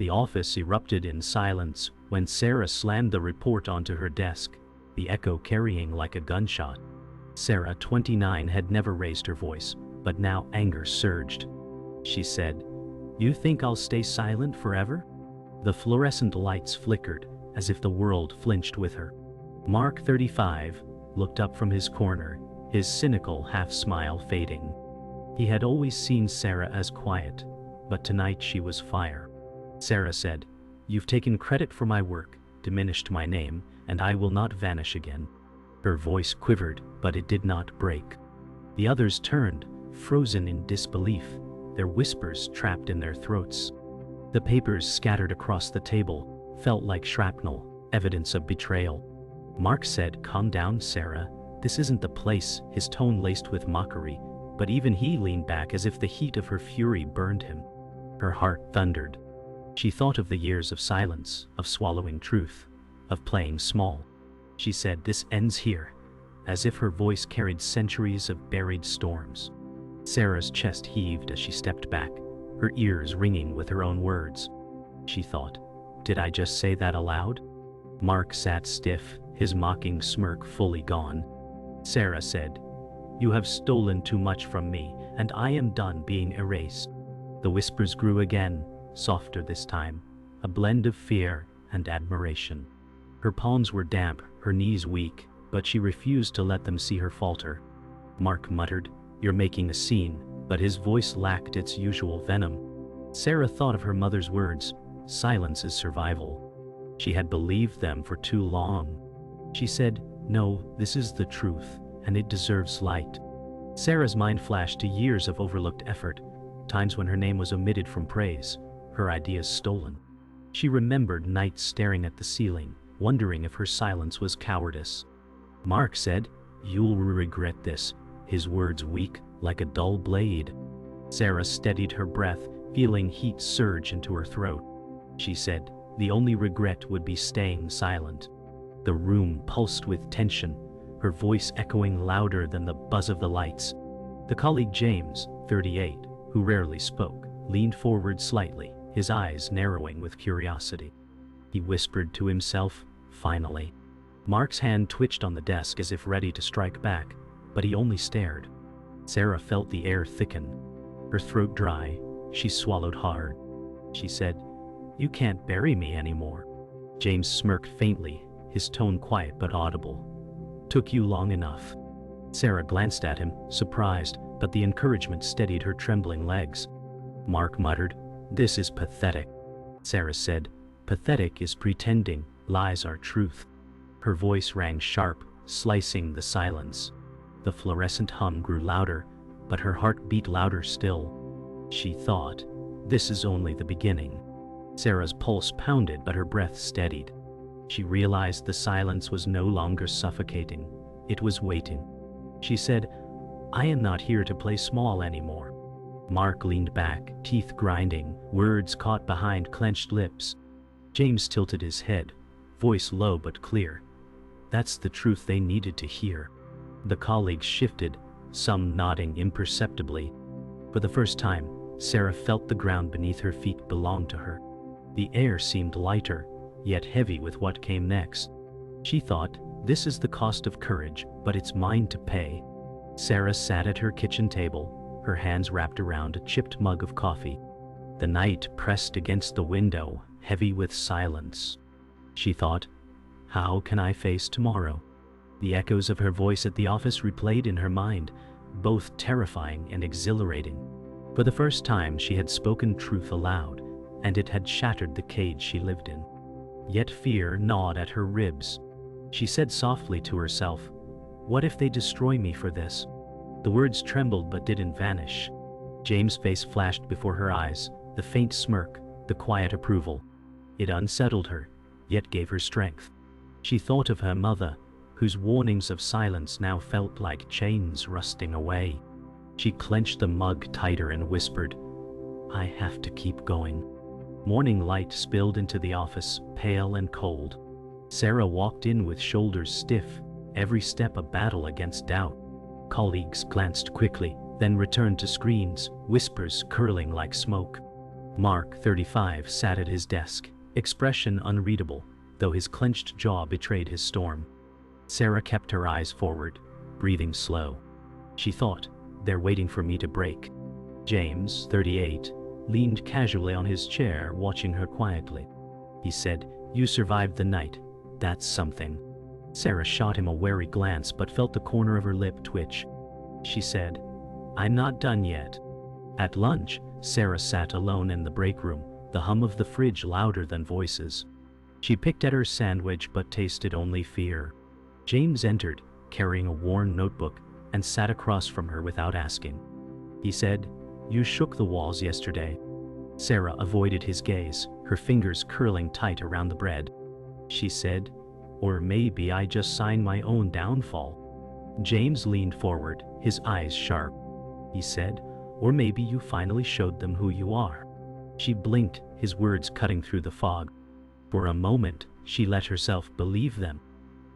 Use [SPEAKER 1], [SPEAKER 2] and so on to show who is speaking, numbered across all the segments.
[SPEAKER 1] The office erupted in silence when Sarah slammed the report onto her desk, the echo carrying like a gunshot. Sarah, 29, had never raised her voice, but now anger surged. She said, "You think I'll stay silent forever?" The fluorescent lights flickered, as if the world flinched with her. Mark, 35, looked up from his corner, his cynical half-smile fading. He had always seen Sarah as quiet, but tonight she was fire. Sarah said, "You've taken credit for my work, diminished my name, and I will not vanish again." Her voice quivered, but it did not break. The others turned, frozen in disbelief, their whispers trapped in their throats. The papers scattered across the table felt like shrapnel, evidence of betrayal. Mark said, "Calm down, Sarah. This isn't the place," his tone laced with mockery, but even he leaned back as if the heat of her fury burned him. Her heart thundered. She thought of the years of silence, of swallowing truth, of playing small. She said, "This ends here," as if her voice carried centuries of buried storms. Sarah's chest heaved as she stepped back, her ears ringing with her own words. She thought, "Did I just say that aloud?" Mark sat stiff, his mocking smirk fully gone. Sarah said, "You have stolen too much from me, and I am done being erased." The whispers grew again, softer this time, a blend of fear and admiration. Her palms were damp, her knees weak, but she refused to let them see her falter. Mark muttered, "You're making a scene," but his voice lacked its usual venom. Sarah thought of her mother's words, "Silence is survival." She had believed them for too long. She said, "No, this is the truth, and it deserves light." Sarah's mind flashed to years of overlooked effort, times when her name was omitted from praise, her ideas stolen. She remembered nights staring at the ceiling, wondering if her silence was cowardice. Mark said, "You'll regret this," his words weak, like a dull blade. Sarah steadied her breath, feeling heat surge into her throat. She said, "The only regret would be staying silent." The room pulsed with tension, her voice echoing louder than the buzz of the lights. The colleague James, 38, who rarely spoke, leaned forward slightly, his eyes narrowing with curiosity. He whispered to himself, "Finally." Mark's hand twitched on the desk as if ready to strike back, but he only stared. Sarah felt the air thicken. Her throat dry, she swallowed hard. She said, "You can't bury me anymore." James smirked faintly, his tone quiet but audible. "Took you long enough." Sarah glanced at him, surprised, but the encouragement steadied her trembling legs. Mark muttered, "This is pathetic." Sarah said, "Pathetic is pretending, lies are truth." Her voice rang sharp, slicing the silence. The fluorescent hum grew louder, but her heart beat louder still. She thought, "This is only the beginning." Sarah's pulse pounded, but her breath steadied. She realized the silence was no longer suffocating. It was waiting. She said, "I am not here to play small anymore." Mark leaned back, teeth grinding, words caught behind clenched lips. James tilted his head, voice low but clear. That's the truth they needed to hear. The colleagues shifted, some nodding imperceptibly. For the first time, Sarah felt the ground beneath her feet belonged to her. The air seemed lighter, yet heavy with what came next. She thought, "This is the cost of courage, but it's mine to pay." Sarah sat at her kitchen table, her hands wrapped around a chipped mug of coffee. The night pressed against the window, heavy with silence. She thought, "How can I face tomorrow?" The echoes of her voice at the office replayed in her mind, both terrifying and exhilarating. For the first time she had spoken truth aloud, and it had shattered the cage she lived in. Yet fear gnawed at her ribs. She said softly to herself, "What if they destroy me for this?" The words trembled but didn't vanish. James' face flashed before her eyes, the faint smirk, the quiet approval. It unsettled her, yet gave her strength. She thought of her mother, whose warnings of silence now felt like chains rusting away. She clenched the mug tighter and whispered, "I have to keep going." Morning light spilled into the office, pale and cold. Sarah walked in with shoulders stiff, every step a battle against doubt. Colleagues glanced quickly, then returned to screens, whispers curling like smoke. Mark, 35, sat at his desk, expression unreadable, though his clenched jaw betrayed his storm. Sarah kept her eyes forward, breathing slow. She thought, "They're waiting for me to break." James, 38, leaned casually on his chair, watching her quietly. He said, "You survived the night. That's something." Sarah shot him a wary glance but felt the corner of her lip twitch. She said, "I'm not done yet." At lunch, Sarah sat alone in the break room, the hum of the fridge louder than voices. She picked at her sandwich but tasted only fear. James entered, carrying a worn notebook, and sat across from her without asking. He said, "You shook the walls yesterday." Sarah avoided his gaze, her fingers curling tight around the bread. She said, "Or maybe I just signed my own downfall." James leaned forward, his eyes sharp. He said, "Or maybe you finally showed them who you are." She blinked, his words cutting through the fog. For a moment, she let herself believe them.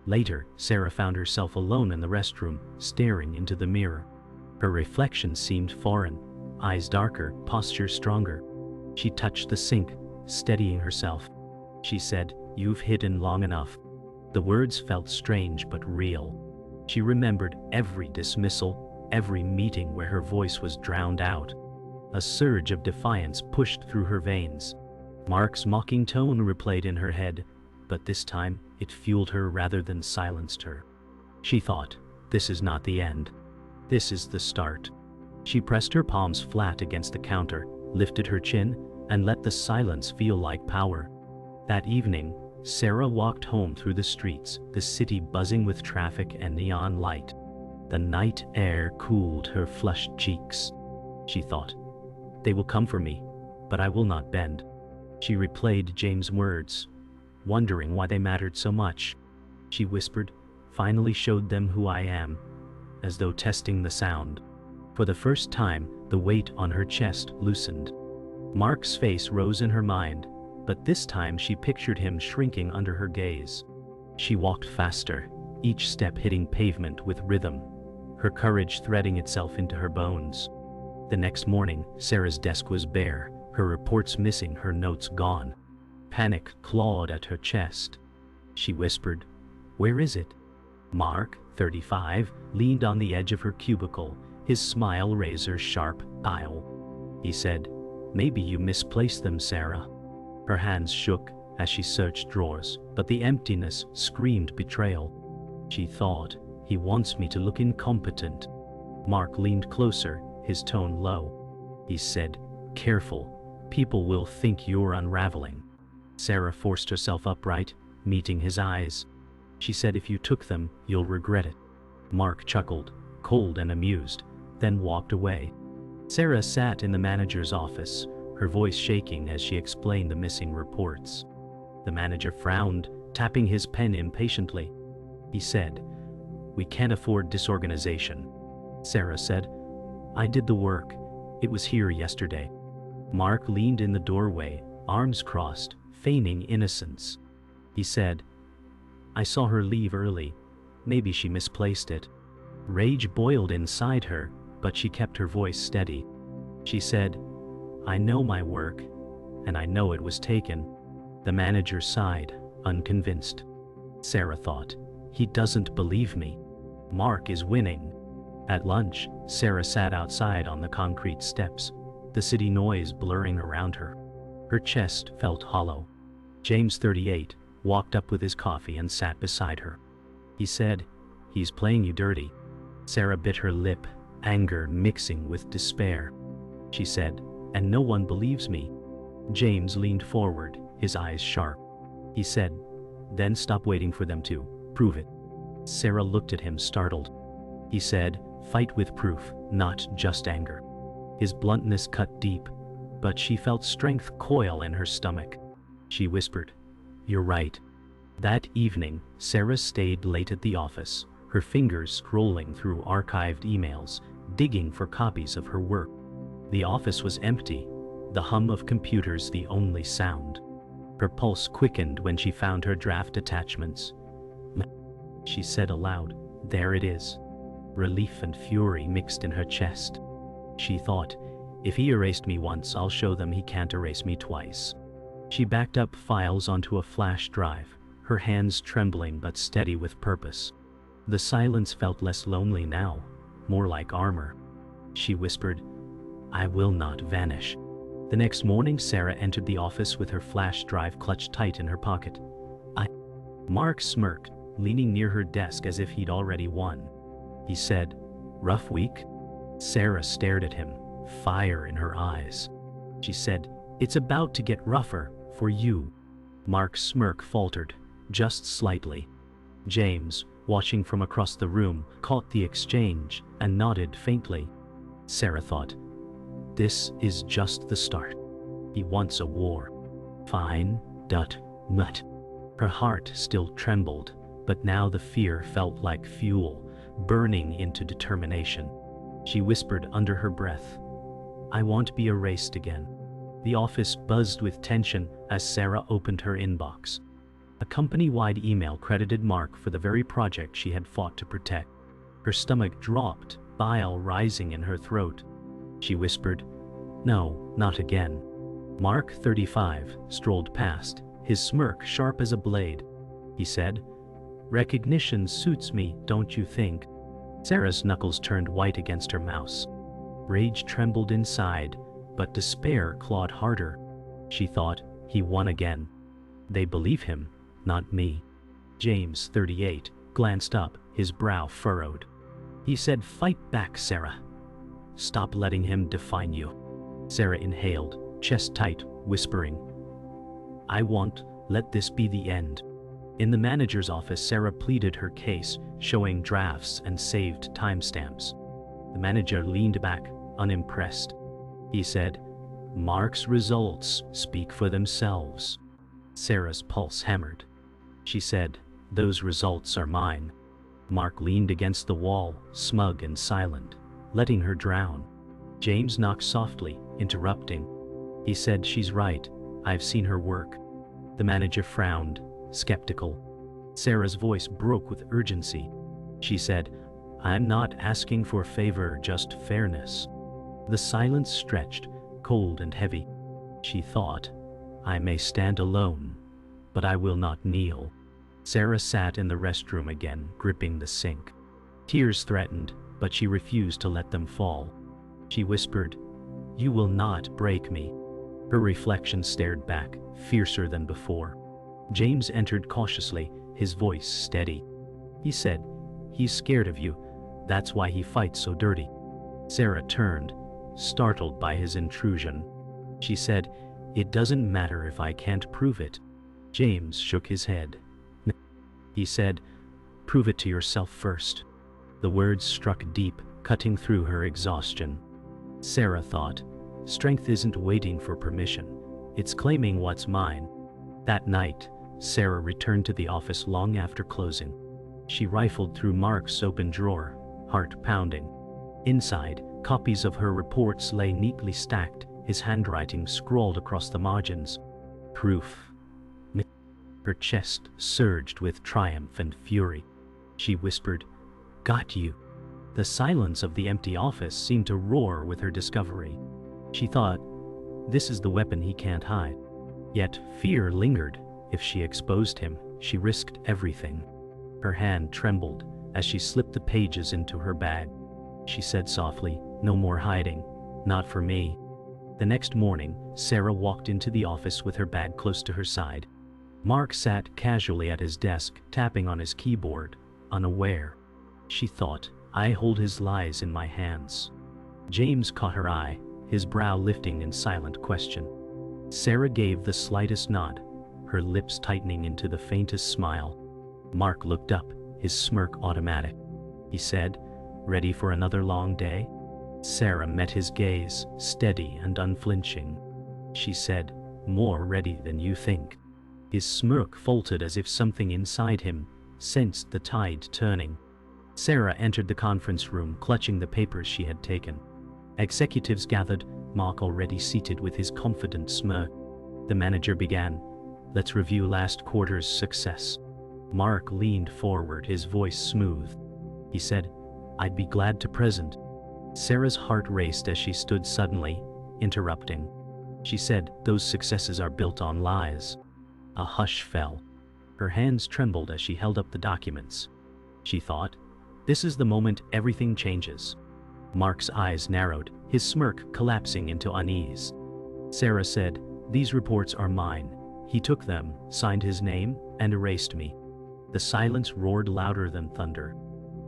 [SPEAKER 1] Later, Sarah found herself alone in the restroom, staring into the mirror. Her reflection seemed foreign, eyes darker, posture stronger. She touched the sink, steadying herself. She said, "You've hidden long enough." The words felt strange but real. She remembered every dismissal, every meeting where her voice was drowned out. A surge of defiance pushed through her veins. Mark's mocking tone replayed in her head, but this time it fueled her rather than silenced her. She thought, "This is not the end. This is the start." She pressed her palms flat against the counter, lifted her chin, and let the silence feel like power. That evening, Sarah walked home through the streets, the city buzzing with traffic and neon light. The night air cooled her flushed cheeks. She thought, "They will come for me, but I will not bend." She replayed James' words, wondering why they mattered so much. She whispered, "Finally showed them who I am," as though testing the sound. For the first time, the weight on her chest loosened. Mark's face rose in her mind, but this time she pictured him shrinking under her gaze. She walked faster, each step hitting pavement with rhythm, her courage threading itself into her bones. The next morning, Sarah's desk was bare, her reports missing, her notes gone. Panic clawed at her chest. She whispered, "Where is it?" Mark, 35, leaned on the edge of her cubicle, his smile razor-sharp. He said, "Maybe you misplaced them, Sarah." Her hands shook as she searched drawers, but the emptiness screamed betrayal. She thought, "He wants me to look incompetent." Mark leaned closer, his tone low. He said, "Careful, people will think you're unraveling." Sarah forced herself upright, meeting his eyes. She said, "If you took them, you'll regret it." Mark chuckled, cold and amused, then walked away. Sarah sat in the manager's office, her voice shaking as she explained the missing reports. The manager frowned, tapping his pen impatiently. He said, "We can't afford disorganization." Sarah said, "I did the work. It was here yesterday." Mark leaned in the doorway, arms crossed, feigning innocence. He said, "I saw her leave early. Maybe she misplaced it." Rage boiled inside her, but she kept her voice steady. She said, "I know my work, and I know it was taken." The manager sighed, unconvinced. Sarah thought, "He doesn't believe me. Mark is winning." At lunch, Sarah sat outside on the concrete steps, the city noise blurring around her. Her chest felt hollow. James, 38, walked up with his coffee and sat beside her. He said, "He's playing you dirty." Sarah bit her lip, anger mixing with despair. She said, "And no one believes me." James leaned forward, his eyes sharp. He said, "Then stop waiting for them to prove it." Sarah looked at him startled. He said, "Fight with proof, not just anger." His bluntness cut deep, but she felt strength coil in her stomach. She whispered, "You're right." That evening, Sarah stayed late at the office, her fingers scrolling through archived emails, digging for copies of her work. The office was empty, the hum of computers the only sound. Her pulse quickened when she found her draft attachments. She said aloud, "There it is." Relief and fury mixed in her chest. She thought, If he erased me once, I'll show them he can't erase me twice. She backed up files onto a flash drive, her hands trembling but steady with purpose. The silence felt less lonely now, more like armor. She whispered, "I will not vanish." The next morning, Sarah entered the office with her flash drive clutched tight in her pocket. Mark smirked, leaning near her desk as if he'd already won. He said, "Rough week?" Sarah stared at him, fire in her eyes. She said, "It's about to get rougher, for you." Mark's smirk faltered, just slightly. James, watching from across the room, caught the exchange and nodded faintly. Sarah thought, this is just the start. He wants a war. Fine, mutt. Her heart still trembled, but now the fear felt like fuel, burning into determination. She whispered under her breath, "I won't be erased again." The office buzzed with tension as Sarah opened her inbox. A company-wide email credited Mark for the very project she had fought to protect. Her stomach dropped, bile rising in her throat. She whispered, "No, not again." Mark, 35, strolled past, his smirk sharp as a blade. He said, "Recognition suits me, don't you think?" Sarah's knuckles turned white against her mouse. Rage trembled inside, but despair clawed harder. She thought, he won again. They believe him, not me. James, 38, glanced up, his brow furrowed. He said, "Fight back, Sarah. Stop letting him define you." Sarah inhaled, chest tight, whispering, "I won't let this be the end." In the manager's office, Sarah pleaded her case, showing drafts and saved timestamps. The manager leaned back, unimpressed. He said, "Mark's results speak for themselves." Sarah's pulse hammered. She said, "Those results are mine." Mark leaned against the wall, smug and silent, letting her drown. James knocked softly, interrupting. He said, "She's right. I've seen her work." The manager frowned, skeptical. Sarah's voice broke with urgency. She said, "I'm not asking for a favor, just fairness." The silence stretched, cold and heavy. She thought, "I may stand alone, but I will not kneel." Sarah sat in the restroom again, gripping the sink. Tears threatened, but she refused to let them fall. She whispered, "You will not break me." Her reflection stared back, fiercer than before. James entered cautiously, his voice steady. He said, "He's scared of you. That's why he fights so dirty." Sarah turned, startled by his intrusion. She said, "It doesn't matter if I can't prove it." James shook his head. He said, "Prove it to yourself first." The words struck deep, cutting through her exhaustion. Sarah thought, strength isn't waiting for permission. It's claiming what's mine. That night, Sarah returned to the office long after closing. She rifled through Mark's open drawer, heart pounding. Inside, copies of her reports lay neatly stacked, his handwriting scrawled across the margins. Proof. Her chest surged with triumph and fury. She whispered, "Got you." The silence of the empty office seemed to roar with her discovery. She thought, this is the weapon he can't hide. Yet fear lingered. If she exposed him, she risked everything. Her hand trembled as she slipped the pages into her bag. She said softly, "No more hiding. Not for me." The next morning, Sarah walked into the office with her bag close to her side. Mark sat casually at his desk, tapping on his keyboard, unaware. She thought, "I hold his lies in my hands." James caught her eye, his brow lifting in silent question. Sarah gave the slightest nod, her lips tightening into the faintest smile. Mark looked up, his smirk automatic. He said, "Ready for another long day?" Sarah met his gaze, steady and unflinching. She said, "More ready than you think." His smirk faltered as if something inside him sensed the tide turning. Sarah entered the conference room, clutching the papers she had taken. Executives gathered, Mark already seated with his confident smirk. The manager began, "Let's review last quarter's success." Mark leaned forward, his voice smooth. He said, "I'd be glad to present." Sarah's heart raced as she stood suddenly, interrupting. She said, "Those successes are built on lies." A hush fell. Her hands trembled as she held up the documents. She thought, "This is the moment everything changes." Mark's eyes narrowed, his smirk collapsing into unease. Sarah said, "These reports are mine." He took them, signed his name, and erased me. The silence roared louder than thunder.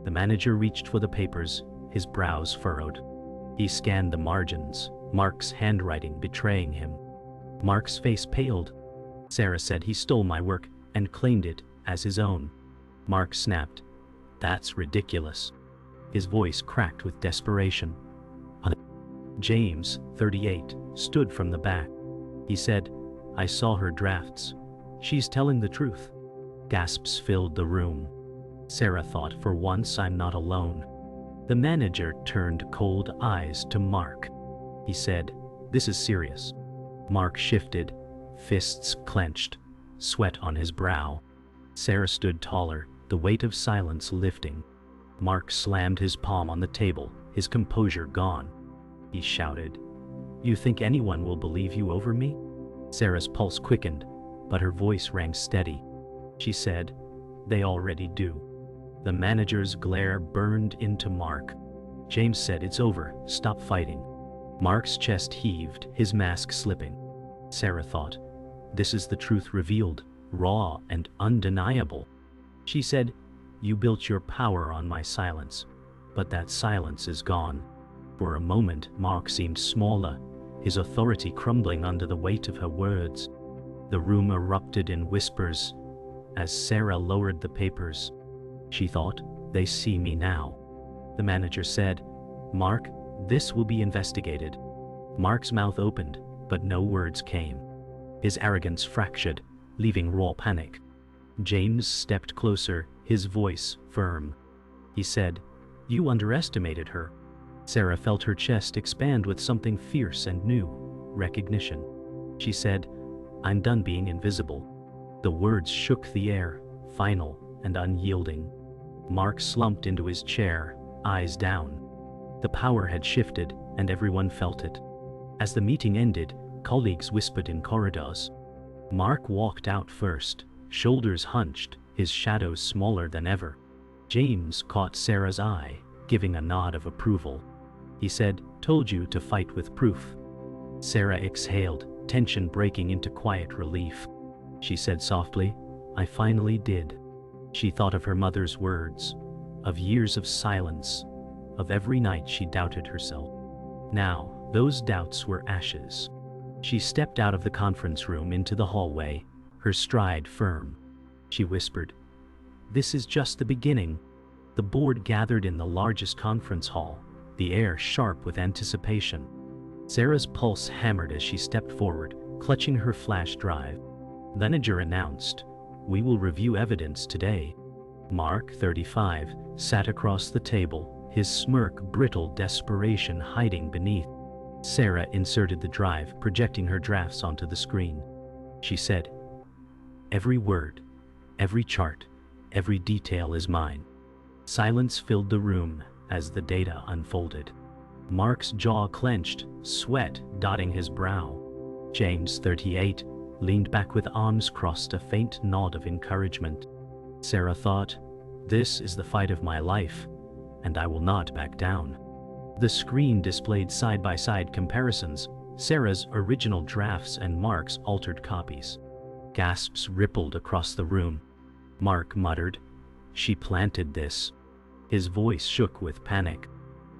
[SPEAKER 1] The manager reached for the papers, his brows furrowed. He scanned the margins, Mark's handwriting betraying him. Mark's face paled. Sarah said he stole my work and claimed it as his own. Mark snapped, "That's ridiculous." His voice cracked with desperation. James, 38, stood from the back. He said, "I saw her drafts. She's telling the truth." Gasps filled the room. Sarah thought, "For once I'm not alone." The manager turned cold eyes to Mark. He said, "This is serious." Mark shifted, fists clenched, sweat on his brow. Sarah stood taller, the weight of silence lifting. Mark slammed his palm on the table, his composure gone. He shouted, "You think anyone will believe you over me?" Sarah's pulse quickened, but her voice rang steady. She said, "They already do." The manager's glare burned into Mark. James said, "It's over, stop fighting." Mark's chest heaved, his mask slipping. Sarah thought, "This is the truth revealed, raw and undeniable." She said, "You built your power on my silence, but that silence is gone." For a moment, Mark seemed smaller, his authority crumbling under the weight of her words. The room erupted in whispers as Sarah lowered the papers. She thought, "They see me now." The manager said, "Mark, this will be investigated." Mark's mouth opened, but no words came. His arrogance fractured, leaving raw panic. James stepped closer, his voice firm. He said, "You underestimated her." Sarah felt her chest expand with something fierce and new, recognition. She said, "I'm done being invisible." The words shook the air, final and unyielding. Mark slumped into his chair, eyes down. The power had shifted, and everyone felt it. As the meeting ended, colleagues whispered in corridors. Mark walked out first, shoulders hunched, his shadow smaller than ever. James caught Sarah's eye, giving a nod of approval. He said, "Told you to fight with proof." Sarah exhaled, tension breaking into quiet relief. She said softly, "I finally did." She thought of her mother's words, of years of silence, of every night she doubted herself. Now, those doubts were ashes. She stepped out of the conference room into the hallway, her stride firm. She whispered, "This is just the beginning." The board gathered in the largest conference hall, the air sharp with anticipation. Sarah's pulse hammered as she stepped forward, clutching her flash drive. The manager announced, "We will review evidence today." Mark, 35, sat across the table, his smirk brittle desperation hiding beneath. Sarah inserted the drive, projecting her drafts onto the screen. She said, "Every word, every chart, every detail is mine." Silence filled the room as the data unfolded. Mark's jaw clenched, sweat dotting his brow. James, 38, leaned back with arms crossed, a faint nod of encouragement. Sarah thought, "This is the fight of my life, and I will not back down." The screen displayed side-by-side comparisons, Sarah's original drafts and Mark's altered copies. Gasps rippled across the room. Mark muttered, "She planted this." His voice shook with panic.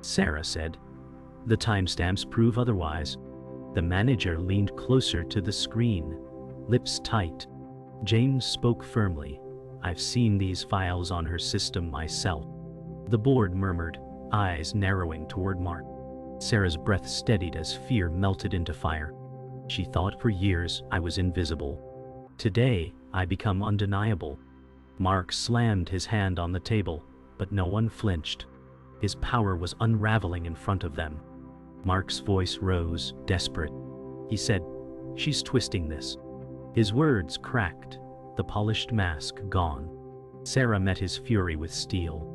[SPEAKER 1] Sarah said, "The timestamps prove otherwise." The manager leaned closer to the screen, lips tight. James spoke firmly, "I've seen these files on her system myself." The board murmured, eyes narrowing toward Mark. Sarah's breath steadied as fear melted into fire. She thought, "For years I was invisible. Today I become undeniable." Mark slammed his hand on the table, but no one flinched. His power was unraveling in front of them. Mark's voice rose, desperate. He said, "She's twisting this." His words cracked, the polished mask gone. Sarah met his fury with steel.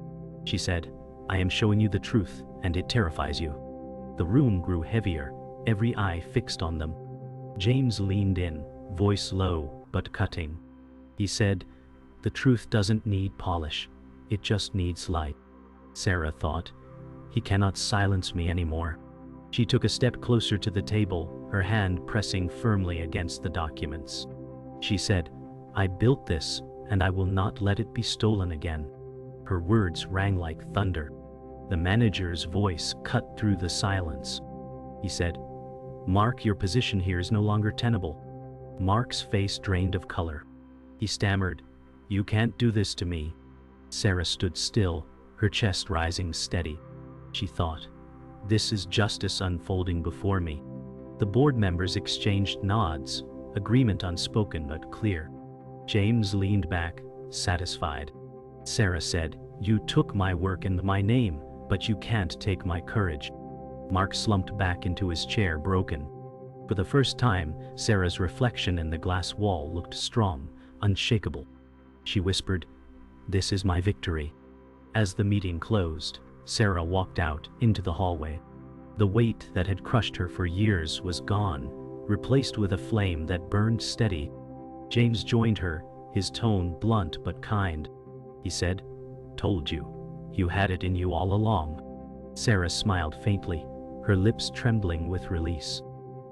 [SPEAKER 1] She said, "I am showing you the truth, and it terrifies you." The room grew heavier, every eye fixed on them. James leaned in, voice low but cutting. He said, "The truth doesn't need polish. It just needs light." Sarah thought, "He cannot silence me anymore." She took a step closer to the table, her hand pressing firmly against the documents. She said, "I built this, and I will not let it be stolen again." Her words rang like thunder. The manager's voice cut through the silence. He said, "Mark, your position here is no longer tenable." Mark's face drained of color. He stammered, "You can't do this to me." Sarah stood still, her chest rising steady. She thought, "This is justice unfolding before me." The board members exchanged nods, agreement unspoken but clear. James leaned back, satisfied. Sarah said, "You took my work and my name, but you can't take my courage." Mark slumped back into his chair, broken. For the first time, Sarah's reflection in the glass wall looked strong, unshakable. She whispered, "This is my victory." As the meeting closed, Sarah walked out into the hallway. The weight that had crushed her for years was gone, replaced with a flame that burned steady. James joined her, his tone blunt but kind. He said, "Told you. You had it in you all along." Sarah smiled faintly, her lips trembling with release.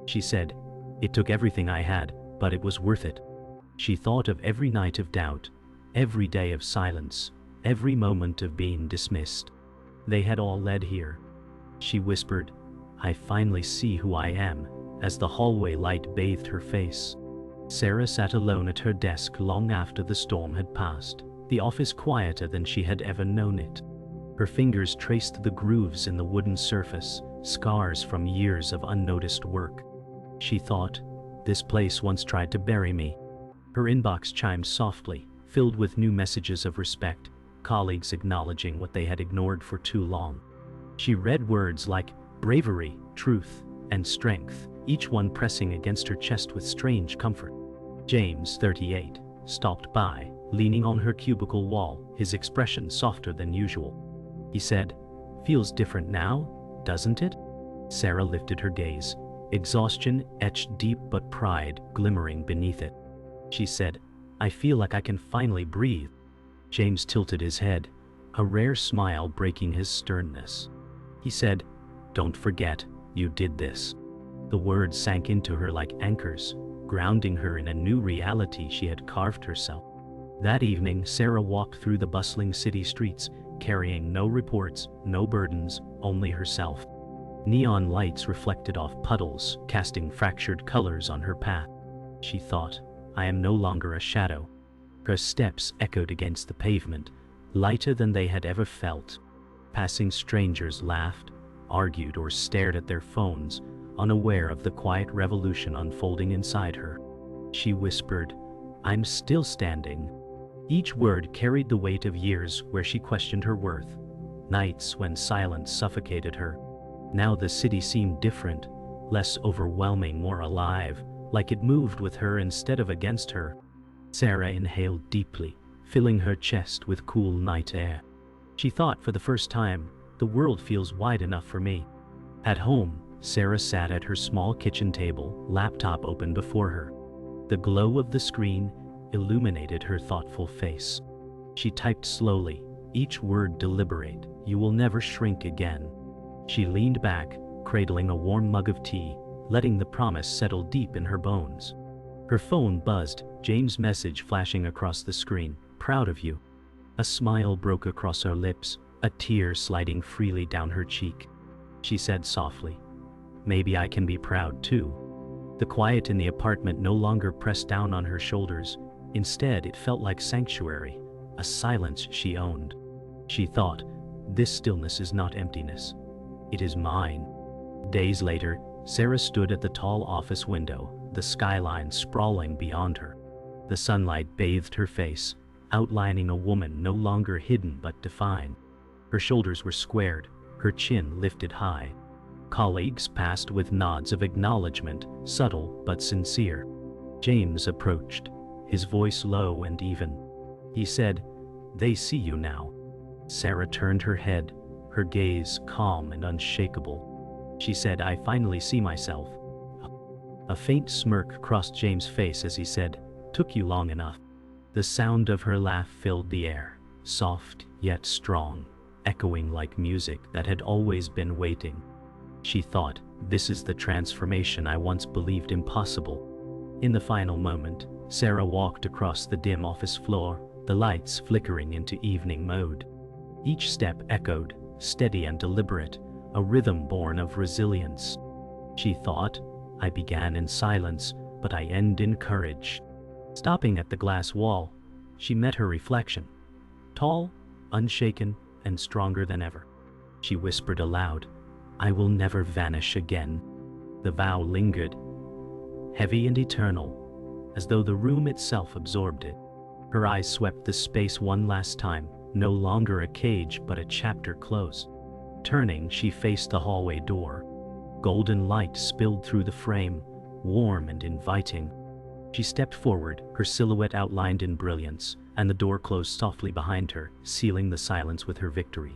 [SPEAKER 1] She said, "It took everything I had, but it was worth it." She thought of every night of doubt, every day of silence, every moment of being dismissed. They had all led here. She whispered, "I finally see who I am," as the hallway light bathed her face. Sarah sat alone at her desk long after the storm had passed, the office quieter than she had ever known it. Her fingers traced the grooves in the wooden surface, scars from years of unnoticed work. She thought, "This place once tried to bury me." Her inbox chimed softly, filled with new messages of respect, colleagues acknowledging what they had ignored for too long. She read words like bravery, truth, and strength, each one pressing against her chest with strange comfort. James, 38, stopped by, leaning on her cubicle wall, his expression softer than usual. He said, "Feels different now, doesn't it?" Sarah lifted her gaze, exhaustion etched deep but pride glimmering beneath it. She said, "I feel like I can finally breathe." James tilted his head, a rare smile breaking his sternness. He said, "Don't forget, you did this." The words sank into her like anchors, grounding her in a new reality she had carved herself. That evening, Sarah walked through the bustling city streets, carrying no reports, no burdens, only herself. Neon lights reflected off puddles, casting fractured colors on her path. She thought, "I am no longer a shadow." Her steps echoed against the pavement, lighter than they had ever felt. Passing strangers laughed, argued, or stared at their phones, unaware of the quiet revolution unfolding inside her. She whispered, "I'm still standing." Each word carried the weight of years where she questioned her worth, nights when silence suffocated her. Now the city seemed different, less overwhelming, more alive, like it moved with her instead of against her. Sarah inhaled deeply, filling her chest with cool night air. She thought for the first time, "The world feels wide enough for me." At home, Sarah sat at her small kitchen table, laptop open before her. The glow of the screen illuminated her thoughtful face. She typed slowly, each word deliberate, "You will never shrink again." She leaned back, cradling a warm mug of tea, letting the promise settle deep in her bones. Her phone buzzed, James' message flashing across the screen, "Proud of you." A smile broke across her lips, a tear sliding freely down her cheek. She said softly, "Maybe I can be proud too." The quiet in the apartment no longer pressed down on her shoulders. Instead, it felt like sanctuary, a silence she owned. She thought, "This stillness is not emptiness. It is mine." Days later, Sarah stood at the tall office window, the skyline sprawling beyond her. The sunlight bathed her face, outlining a woman no longer hidden but defined. Her shoulders were squared, her chin lifted high. Colleagues passed with nods of acknowledgement, subtle but sincere. James approached, his voice low and even. He said, "They see you now." Sarah turned her head, her gaze calm and unshakable. she said. I finally see myself. A faint smirk crossed James' face as he said, "Took you long enough." The sound of her laugh filled the air, soft yet strong, echoing like music that had always been waiting. She thought, this is the transformation I once believed impossible. In the final moment, Sarah walked across the dim office floor, the lights flickering into evening mode. Each step echoed, steady and deliberate, a rhythm born of resilience. She thought, I began in silence, but I end in courage. Stopping at the glass wall, she met her reflection. Tall, unshaken, and stronger than ever. She whispered aloud, I will never vanish again. The vow lingered, heavy and eternal, as though the room itself absorbed it. Her eyes swept the space one last time, no longer a cage but a chapter closed. Turning, she faced the hallway door. Golden light spilled through the frame, warm and inviting. She stepped forward, her silhouette outlined in brilliance, and the door closed softly behind her, sealing the silence with her victory.